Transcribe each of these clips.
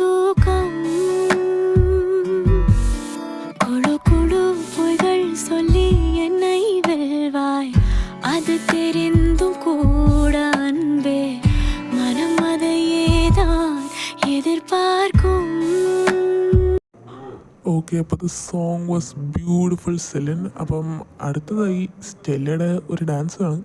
தூக்கம் குழு குழு பொய்கள் சொல்லி என்னை வெல்வாய். அது தெரிந்தும் கூட அன்பே மனம் அதையேதான் எதிர்பார்க்கும். ഓക്കെ, അപ്പോൾ the song was beautiful Celine. അപ്പം അടുത്തതായി സ്റ്റെല്ലയുടെ ഒരു ഡാൻസ് ആണ്.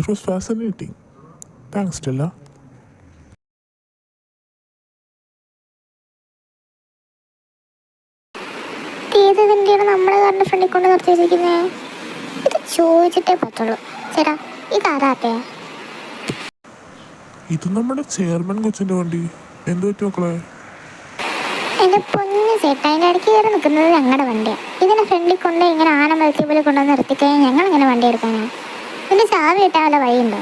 It was fascinating. Thanks, Stella. ഏത് വണ്ടിയാണ് നമ്മുടെ കാറിൻ്റെ ഫ്രണ്ടിൽ കൊണ്ട് നിർത്തി വെച്ചിരിക്കുന്നത്? ഇത് ചോദിച്ചിട്ടേ പറ്റുള്ളൂ. ചേട്ടാ, ഇതാരാത്തെ? ഇത് നമ്മുടെ ചെയർമാൻ കൊച്ചിൻ്റെ വണ്ടി. എന്ത് പറ്റി മക്കളെ? എൻ്റെ പൊന്നു ചേട്ടാ, അതിൻ്റെ ഇടയ്ക്ക് കയറി നിൽക്കുന്നത് ഞങ്ങളുടെ വണ്ടിയാണ്. ഇതിനെ ഫ്രണ്ടിൽ കൊണ്ട് ഇങ്ങനെ ആന മത്സ്യ പോലെ കൊണ്ടുവന്ന് നിർത്തിക്കഴിഞ്ഞാൽ ഞങ്ങൾ ഇങ്ങനെ വണ്ടി എടുക്കാനാണ്? ഇതിൻ്റെ ചാവി കിട്ടാൻ വല്ല വഴിയുണ്ടോ?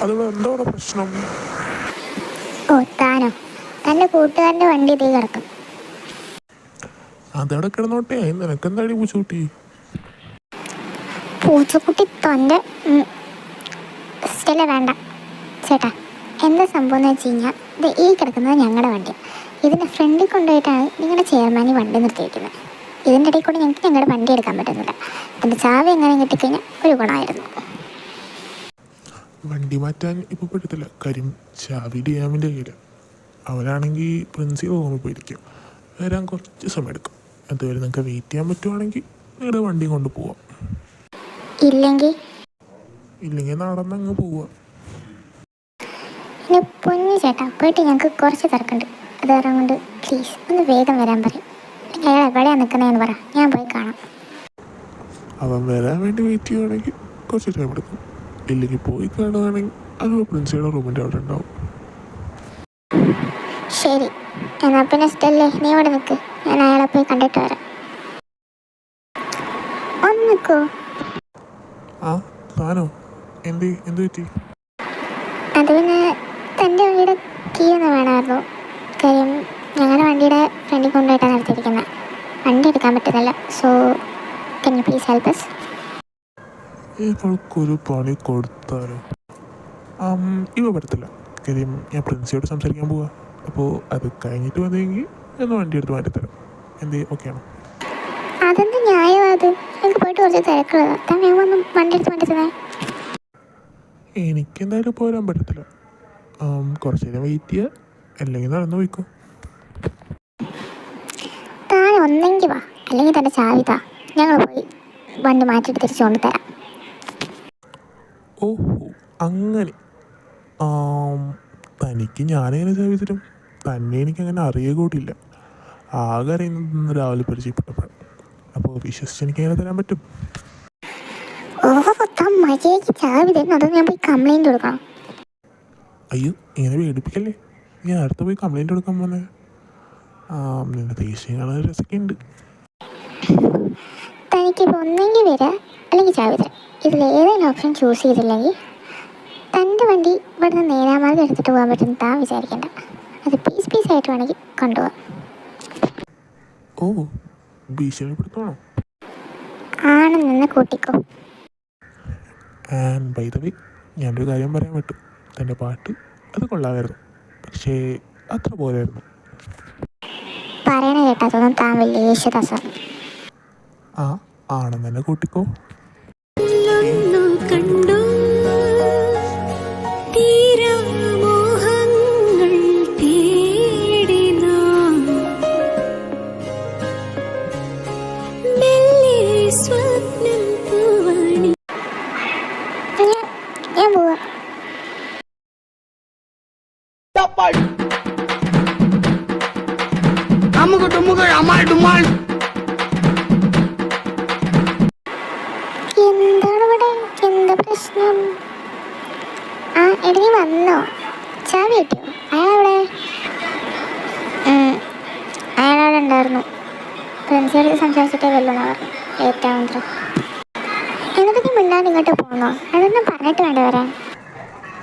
എന്താ പ്രശ്നം? ഓ, താനോ? തൻ്റെ കൂട്ടുകാരൻ്റെ വണ്ടി ഇതേ കിടക്കും. അതവിടെ കിടന്നോട്ടെ, നിനക്കെന്താടി പൂച്ചക്കുട്ടി? പൂച്ചക്കുട്ടി തൻ്റെ സ്റ്റെല്ല വേണ്ട ചേട്ടാ. എന്താ സംഭവം എന്ന് വെച്ച് കഴിഞ്ഞാൽ, ഇത് ഈ കിടക്കുന്നത് ഞങ്ങളുടെ വണ്ടിയാണ്. ഇതിൻ്റെ ഫ്രണ്ടിൽ കൊണ്ടുപോയിട്ടാണ് നിങ്ങളുടെ ചെയർമാനി വണ്ടി നിർത്തിയിരിക്കുന്നത്. ഇതിൻ്റെ ഇടയിൽ കൂടെ ഞങ്ങൾക്ക് ഞങ്ങളുടെ വണ്ടി എടുക്കാൻ പറ്റുന്നില്ല. ഇതിൻ്റെ ചാവി എങ്ങനെ കിട്ടിക്കഴിഞ്ഞാൽ ഒരു ഗുണമായിരുന്നു. വണ്ടി മാറ്റാൻ ഇപ്പോൾ പറ്റത്തില്ല, കാര്യം ചാവി ഡിയാമിൻ്റെ കയ്യിൽ. അവനാണെങ്കിൽ പ്രിൻസിപ്പൽ റൂമിൽ പോയിരിക്കും. വരാൻ കുറച്ച് സമയം എടുക്കും. അതുവരെ നിങ്ങൾക്ക് വെയിറ്റ് ചെയ്യാൻ പറ്റുവാണെങ്കിൽ നിങ്ങളുടെ വണ്ടി കൊണ്ട് പോവാം. ഇല്ലെങ്കിൽ നടന്നങ്ങ് പോവാം. പിന്നെ പൊന്നു ചേട്ടാ, പോയിട്ട് ഞങ്ങൾക്ക് കുറച്ച് തിരക്കുണ്ട്. അത് കാരണം കൊണ്ട് പ്ലീസ് ഒന്ന് വേഗം വരാൻ പറയും. അയാൾ എവിടെയാണ് നിൽക്കുന്നതെന്ന് പറ, ഞാൻ പോയി കാണാം. അവൻ വരാൻ വേണ്ടി വെയിറ്റ് ചെയ്യുവാണെങ്കിൽ കുറച്ച് ടൈം എടുക്കും. ഇല്ലെങ്കിൽ പോയി കാണുകയാണെങ്കിൽ അത് പ്രിൻസിയുടെ റൂമിൻ്റെ അവിടെ ഉണ്ടാവും. ശരി, എന്നാൽ പിന്നെ സ്റ്റെല്ലേ നീ ഇവിടെ നിൽക്ക്, ഞാൻ അയാളെ പോയി കണ്ടിട്ട് വരാം. ഒന്ന് നിൽക്കൂ. ആ താനോ? എന്ത് പറ്റി? അത് പിന്നെ തൻ്റെ വണ്ടിയുടെ കീ ഒന്ന് വേണമായിരുന്നു. കാര്യം ഞങ്ങളുടെ വണ്ടിയുടെ ഫ്രണ്ടിൽ കൊണ്ടുപോയിട്ടാണ് നടത്തിയിരിക്കുന്നത്. വണ്ടി എടുക്കാൻ പറ്റുന്നില്ല. So can you please help us? ഇവൾക്കൊരു പണി കൊടുത്താലോ? ഇവ പറ്റത്തില്ല. കാര്യം ഞാൻ പ്രിൻസിയോട് സംസാരിക്കാൻ പോവാ. അപ്പോൾ അത് കഴിഞ്ഞിട്ട് വന്നെങ്കിൽ ഒന്ന് വണ്ടി എടുത്ത് മാറ്റിത്തരാം. എന്ത് ഓക്കെയാണോ? അതെന്താ ന്യായമായത്? എനിക്ക് പോയിട്ട് കുറച്ച് തിരക്കുള്ളതാണ്. താൻ വേഗം ഒന്ന് വണ്ടി എടുത്ത് മാറ്റിത്തന്നേ. എനിക്കെന്തായാലും പോരാൻ പറ്റത്തില്ല. കുറച്ച് നേരം വെയിറ്റ് ചെയ്യുക, അല്ലെങ്കിൽ നടന്നു പോയിക്കോ. താൻ ഒന്നെങ്കിൽ വാ, അല്ലെങ്കിൽ തന്നെ ചാവി താ, ഞങ്ങൾ പോയി വണ്ടി മാറ്റിയിട്ട് തിരിച്ചു കൊണ്ട് തരാം. ഓഹോ, അങ്ങനെ. തനിക്ക് ഞാനെങ്ങനെ ചാവി തരും? തന്നെ എനിക്കങ്ങനെ അറിയുക കൂടിയില്ല. ആകെ അറിയുന്നത് രാവിലെ പരിചയപ്പെട്ടപ്പോഴാണ്. അപ്പോൾ വിശ്വസിച്ച് എനിക്കെങ്ങനെ തരാൻ പറ്റും? ഓഹോ, താൻ മര്യാദയ്ക്ക് ചാവി തരുന്നു, അത് ഞാൻ പോയി കംപ്ലൈൻറ്റ് കൊടുക്കണം. അയ്യോ, ഇങ്ങനെ പേടിപ്പിക്കല്ലേ. ഞാൻ അടുത്ത് പോയി കംപ്ലൈൻറ്റ് കൊടുക്കാൻ പോന്നെ. നിന്റെ ദേഷ്യം കാണാൻ രസമൊക്കെ ഉണ്ട്. തനിക്കിപ്പോൾ ഒന്നെങ്കിൽ വരിക, അല്ലെങ്കിൽ ചാവി തരാം. ഇതിലേതെങ്കിലും ഓപ്ഷൻ ചൂസ് ചെയ്തില്ലെങ്കിൽ തൻ്റെ വണ്ടി ഇവിടുന്ന് നേരാമാർഗം എടുത്തിട്ട് പോകാൻ പറ്റും താൻ വിചാരിക്കേണ്ട. അത് പീസായിട്ട് വേണമെങ്കിൽ കൊണ്ടുപോകാം. ഓ, ഭീഷണിപ്പെടുത്തണോ? ആണെന്ന് കൂട്ടിക്കോ. ആൻഡ് ബൈ ദ വേ, ഞാനൊരു കാര്യം പറയാൻ പറ്റും. തൻ്റെ പാട്ട് അത് കൊള്ളാമായിരുന്നു, പക്ഷേ അത്ര പോരായിരുന്നു. പറയണ കേട്ടാത്തൊന്നും താൻ വലിയ യേശുദാസാണ്. ആണെന്ന് തന്നെ കൂട്ടിക്കോ. കണ്ടു തീരാമോഹങ്ങൾ തേടി മെല്ലെ സ്വപ്നം പൂവണി. ഞാൻ പോവാ. എന്താണ് ഇവിടെ? എന്താ പ്രശ്നം? എടി വന്നോ? ചാവി കിട്ടിയോ? അയാളവിടെ ഉണ്ടായിരുന്നു. പ്രിൻസിയോട് സംസാരിച്ചിട്ടേ വല്ലോന്ന് പറഞ്ഞു. ലേറ്റാവുന്ന എന്നിട്ട് നീ മിണ്ടാണ്ട് ഇങ്ങോട്ട് പോന്നോ? അതൊന്നും പറഞ്ഞിട്ട് വേണ്ട വരാൻ.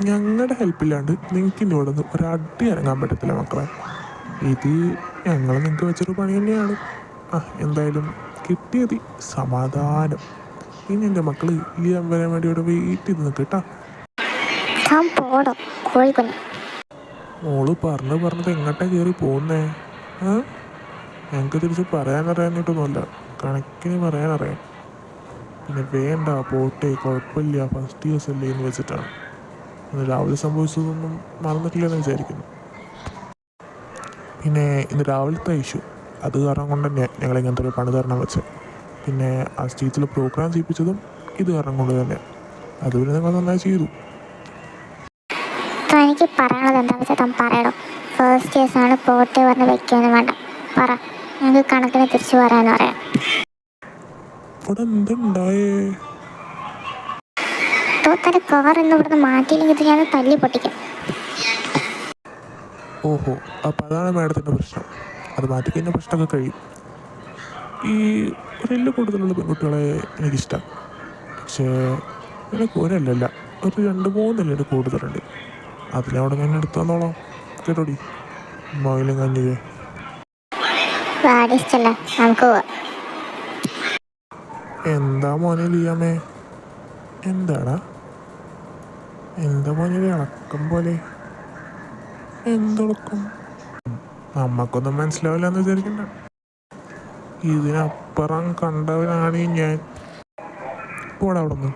ഞങ്ങളുടെ ഹെൽപ്പില്ലാണ്ട് നിങ്ങൾക്ക് ഇനി ഇവിടെ നിന്ന് ഒരടി ഇറങ്ങാൻ പറ്റത്തില്ല മക്കളെ. ഇത് ഞങ്ങൾ നിങ്ങൾക്ക് വെച്ചൊരു പണി തന്നെയാണ്. എന്തായാലും കിട്ടിയതി സമാധാനം. ഇനി എൻ്റെ മക്കൾ ഈ വരാൻ വേണ്ടി ഇവിടെ വെയിറ്റ് ചെയ്ത് നിൽക്കട്ടാ. താൻ പോടോ കോഴിക്കുഞ്ഞ്. മോള് പറഞ്ഞത് എങ്ങോട്ടാ കയറി പോകുന്നേ? ഞങ്ങൾക്ക് തിരിച്ച് പറയാനറിയാനിട്ടൊന്നുമല്ല, കണക്കിന് പറയാനറിയാം. പിന്നെ വേണ്ട പോട്ടെ, കുഴപ്പമില്ല, ഫസ്റ്റ് ഇയേഴ്സ് അല്ലേ എന്ന് വെച്ചിട്ടാണ്. ഇന്ന് രാവിലെ സംഭവിച്ചതൊന്നും മറന്നിട്ടില്ലെന്ന് വിചാരിക്കുന്നു. പിന്നെ ഇന്ന് രാവിലത്തെ ഇഷ്യൂ അത് കാരണം കൊണ്ട് തന്നെ ഞങ്ങൾ ഇങ്ങനത്തെ ഒരു പണി തരണം വെച്ചത്. പിന്നെ ആ സ്റ്റേജിൽ പ്രോഗ്രാം ചെയ്യിപ്പിച്ചതും ഇത് കാരണം കൊണ്ട് തന്നെ. അതുപോലെ നിങ്ങൾ നന്നായി ചെയ്തു. എനിക്ക് പറയാനുള്ളത് എന്താ വെച്ചാൽ താൻ പറയണോ? ഫസ്റ്റ് ഇയേഴ്സാണ് പോട്ടെ പറഞ്ഞ് വെക്കുമെന്ന് വേണ്ട, പറ. ഞങ്ങൾക്ക് കണക്കിന് തിരിച്ചു പറയാമെന്ന് പറയാം. ഇവിടെ എന്തുണ്ടായേ? തന്റെ കാർ ഇന്ന് ഇവിടുന്ന് മാറ്റിയില്ലെങ്കിൽ ഞാൻ തല്ലി പൊട്ടിക്കും. ഓഹോ, അപ്പം അതാണ് മാഡത്തിൻ്റെ പ്രശ്നം. അത് മാറ്റിക്കഴിഞ്ഞാൽ പ്രശ്നമൊക്കെ കഴിയും. ഈ ഒരെല്ലാം കൂടുതലുള്ള പെൺകുട്ടികളെ എനിക്കിഷ്ടം. പക്ഷേ എനിക്ക് ഒരല്ലല്ല, ഒരു 2-3 എല്ലാം കൂടുതലുണ്ട്. അതിലവിടെ ഞാൻ എടുത്തു തന്നോളാം. കേട്ടോടി മയിലും കഞ്ഞിയേ. നമുക്ക് പോവാം. എന്താ മോനെ ലിയാമേ? എന്താടാ? എന്താ മോനെ ഇളക്കം പോലെ? എന്തിളക്കം? നമ്മക്കൊന്നും മനസ്സിലാവില്ല എന്ന് വിചാരിക്കണ്ട. ഇതിനപ്പുറം കണ്ടവനാണ് ഞാൻ. പോടാ അവിടെ നിന്ന്.